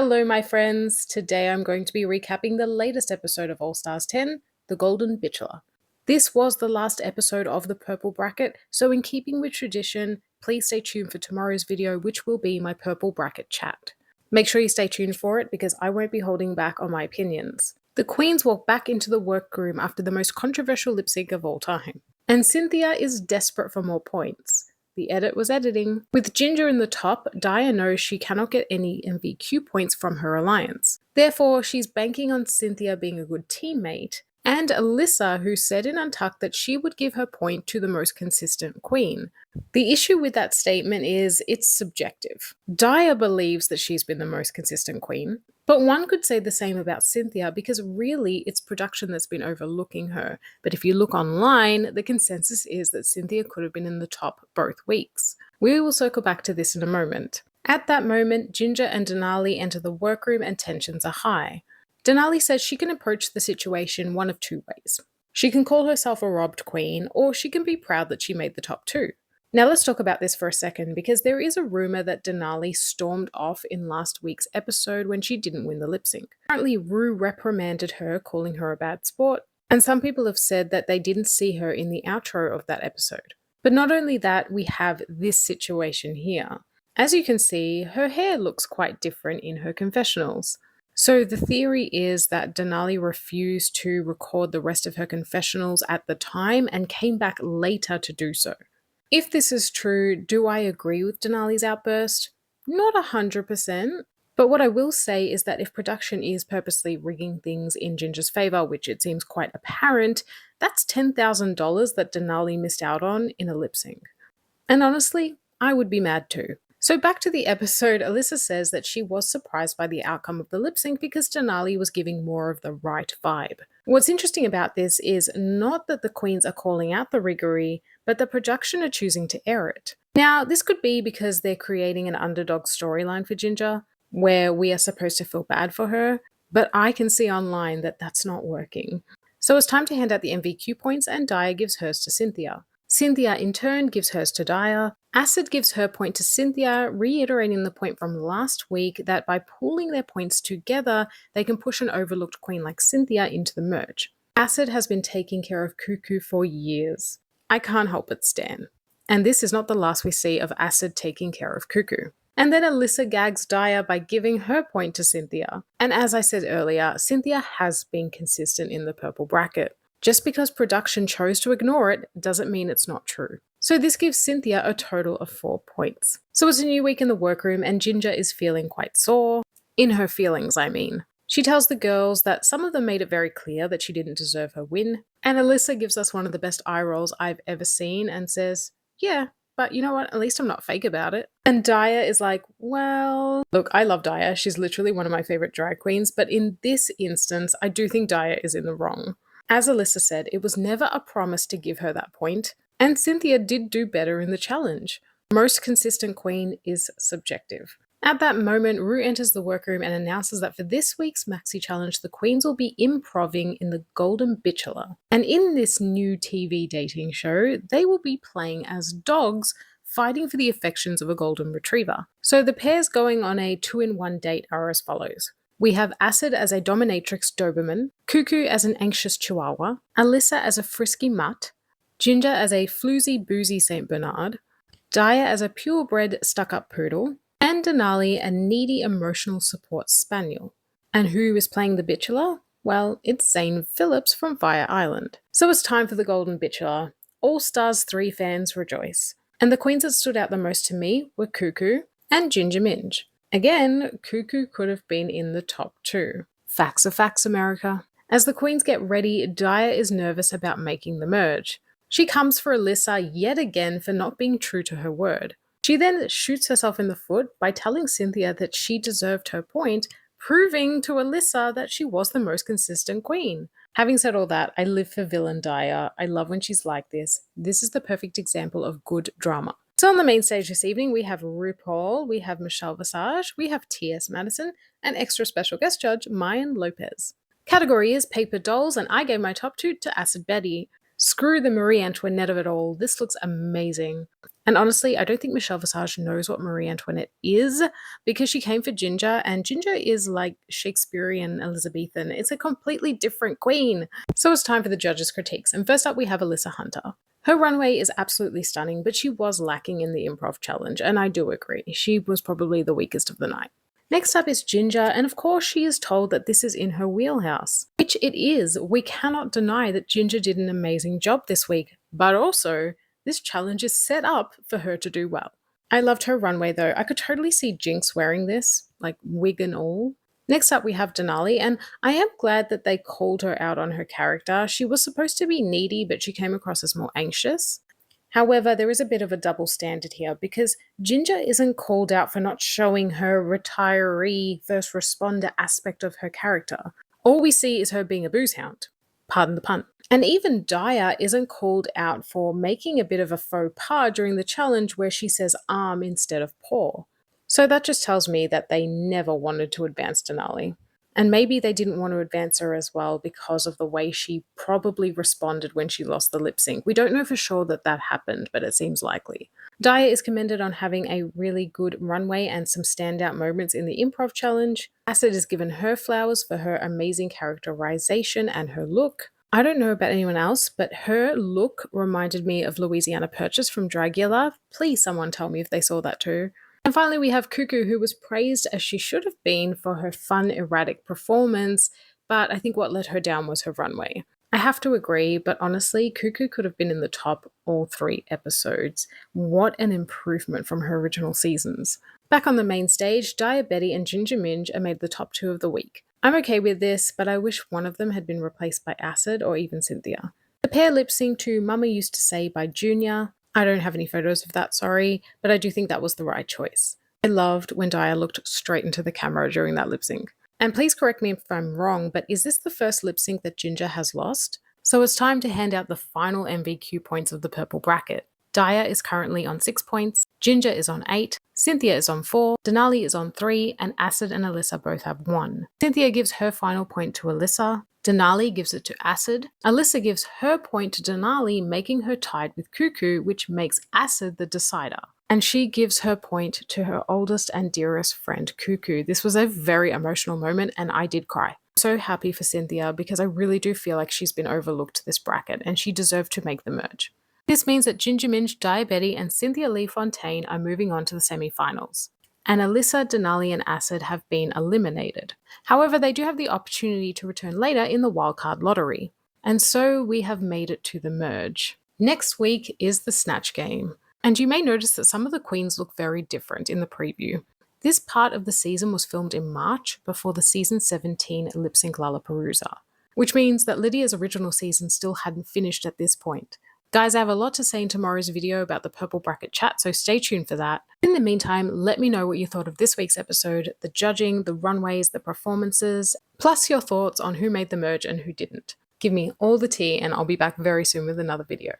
Hello, my friends. Today I'm going to be recapping the latest episode of All Stars 10, The Golden Bachelor. This was the last episode of the Purple Bracket, so in keeping with tradition, please stay tuned for tomorrow's video, which will be my Purple Bracket chat. Make sure you stay tuned for it because I won't be holding back on my opinions. The Queens walk back into the workroom after the most controversial lip sync of all time, and Cynthia is desperate for more points. The edit was editing. With Ginger in the top, Daya knows she cannot get any MVQ points from her alliance. Therefore, she's banking on Cynthia being a good teammate, and Alyssa, who said in Untucked that she would give her point to the most consistent queen. The issue with that statement is it's subjective. Daya believes that she's been the most consistent queen, but one could say the same about Cynthia because really it's production that's been overlooking her. But if you look online, the consensus is that Cynthia could have been in the top both weeks. We will circle back to this in a moment. At that moment, Ginger and Denali enter the workroom and tensions are high. Denali says she can approach the situation one of two ways. She can call herself a robbed queen, or she can be proud that she made the top two. Now let's talk about this for a second because there is a rumor that Denali stormed off in last week's episode when she didn't win the lip sync. Apparently Rue reprimanded her, calling her a bad sport, and some people have said that they didn't see her in the outro of that episode. But not only that, we have this situation here. As you can see, her hair looks quite different in her confessionals. So the theory is that Denali refused to record the rest of her confessionals at the time and came back later to do so. If this is true, do I agree with Denali's outburst? Not 100%, but what I will say is that if production is purposely rigging things in Ginger's favour, which it seems quite apparent, that's $10,000 that Denali missed out on in a lip sync. And honestly, I would be mad too. So back to the episode, Alyssa says that she was surprised by the outcome of the lip sync because Denali was giving more of the right vibe. What's interesting about this is not that the queens are calling out the riggery, but the production are choosing to air it. Now, this could be because they're creating an underdog storyline for Ginger, where we are supposed to feel bad for her, but I can see online that that's not working. So it's time to hand out the MVQ points and Daya gives hers to Cynthia. Cynthia in turn gives hers to Daya. Acid gives her point to Cynthia, reiterating the point from last week that by pooling their points together, they can push an overlooked queen like Cynthia into the merge. Acid has been taking care of Cuckoo for years. I can't help but stan. And this is not the last we see of Acid taking care of Cuckoo. And then Alyssa gags Daya by giving her point to Cynthia. And as I said earlier, Cynthia has been consistent in the purple bracket. Just because production chose to ignore it doesn't mean it's not true. So this gives Cynthia a total of 4 points. So it's a new week in the workroom and Ginger is feeling quite sore. In her feelings, I mean. She tells the girls that some of them made it very clear that she didn't deserve her win. And Alyssa gives us one of the best eye rolls I've ever seen and says, yeah, but you know what, at least I'm not fake about it. And Daya is like, well, look, I love Daya. She's literally one of my favorite drag queens. But in this instance, I do think Daya is in the wrong. As Alyssa said, it was never a promise to give her that point, and Cynthia did do better in the challenge. Most consistent queen is subjective. At that moment, Rue enters the workroom and announces that for this week's Maxi Challenge, the queens will be improving in the Golden Bachelor. And in this new TV dating show, they will be playing as dogs, fighting for the affections of a golden retriever. So the pairs going on a 2-in-1 date are as follows. We have Acid as a dominatrix Doberman, Cuckoo as an anxious Chihuahua, Alyssa as a frisky mutt, Ginger as a floozy boozy St. Bernard, Daya as a purebred stuck-up poodle, and Denali a needy emotional support spaniel. And who is playing the Bachelor? Well, it's Zane Phillips from Fire Island. So it's time for the Golden Bachelor. All Stars 3 fans rejoice. And the queens that stood out the most to me were Cuckoo and Ginger Minj. Again, Cuckoo could have been in the top 2. Facts are facts, America. As the queens get ready, Daya is nervous about making the merge. She comes for Alyssa yet again for not being true to her word. She then shoots herself in the foot by telling Cynthia that she deserved her point, proving to Alyssa that she was the most consistent queen. Having said all that, I live for villain Daya. I love when she's like this. This is the perfect example of good drama. So on the main stage this evening, we have RuPaul, we have Michelle Visage, we have T.S. Madison, and extra special guest judge Mayan Lopez. Category is Paper Dolls, and I gave my top 2 to Acid Betty. Screw the Marie Antoinette of it all, this looks amazing. And honestly, I don't think Michelle Visage knows what Marie Antoinette is because she came for Ginger, and Ginger is like Shakespearean Elizabethan. It's a completely different queen. So it's time for the judges' critiques. And first up, we have Alyssa Hunter. Her runway is absolutely stunning, but she was lacking in the improv challenge, and I do agree. She was probably the weakest of the night. Next up is Ginger, and of course she is told that this is in her wheelhouse, which it is. We cannot deny that Ginger did an amazing job this week, but also this challenge is set up for her to do well. I loved her runway though. I could totally see Jinx wearing this, like wig and all. Next up we have Denali, and I am glad that they called her out on her character. She was supposed to be needy, but she came across as more anxious. However, there is a bit of a double standard here because Ginger isn't called out for not showing her retiree first responder aspect of her character. All we see is her being a booze hound. Pardon the pun. And even Daya isn't called out for making a bit of a faux pas during the challenge where she says arm instead of paw. So that just tells me that they never wanted to advance Denali. And maybe they didn't want to advance her as well because of the way she probably responded when she lost the lip sync. We don't know for sure that that happened, but it seems likely. Daya is commended on having a really good runway and some standout moments in the improv challenge. Acid is given her flowers for her amazing characterization and her look. I don't know about anyone else, but her look reminded me of Louisiana Purchase from Dragula. Please someone tell me if they saw that too. And finally, we have Cuckoo, who was praised as she should have been for her fun, erratic performance, but I think what let her down was her runway. I have to agree, but honestly, Cuckoo could have been in the top all 3 episodes. What an improvement from her original seasons. Back on the main stage, Daya Betty and Ginger Minj are made the top 2 of the week. I'm okay with this, but I wish one of them had been replaced by Acid or even Cynthia. The pair lip sync to Mama Used to Say by Junior. I don't have any photos of that, sorry, but I do think that was the right choice. I loved when Daya looked straight into the camera during that lip sync. And please correct me if I'm wrong, but is this the first lip sync that Ginger has lost? So it's time to hand out the final MVQ points of the purple bracket. Daya is currently on 6 points, Ginger is on 8, Cynthia is on 4, Denali is on 3, and Acid and Alyssa both have 1. Cynthia gives her final point to Alyssa, Denali gives it to Acid, Alyssa gives her point to Denali, making her tied with Cuckoo, which makes Acid the decider. And she gives her point to her oldest and dearest friend, Cuckoo. This was a very emotional moment, and I did cry. I'm so happy for Cynthia because I really do feel like she's been overlooked this bracket, and she deserved to make the merge. This means that Ginger Minj, Daya Betty, and Cynthia Lee Fontaine are moving on to the semi-finals. And Alyssa, Denali, and Acid have been eliminated. However, they do have the opportunity to return later in the wildcard lottery. And so we have made it to the merge. Next week is the Snatch Game. And you may notice that some of the queens look very different in the preview. This part of the season was filmed in March before the season 17 lip sync Lollapalooza, which means that Lydia's original season still hadn't finished at this point. Guys, I have a lot to say in tomorrow's video about the Purple Bracket chat, so stay tuned for that. In the meantime, let me know what you thought of this week's episode, the judging, the runways, the performances, plus your thoughts on who made the merge and who didn't. Give me all the tea, and I'll be back very soon with another video.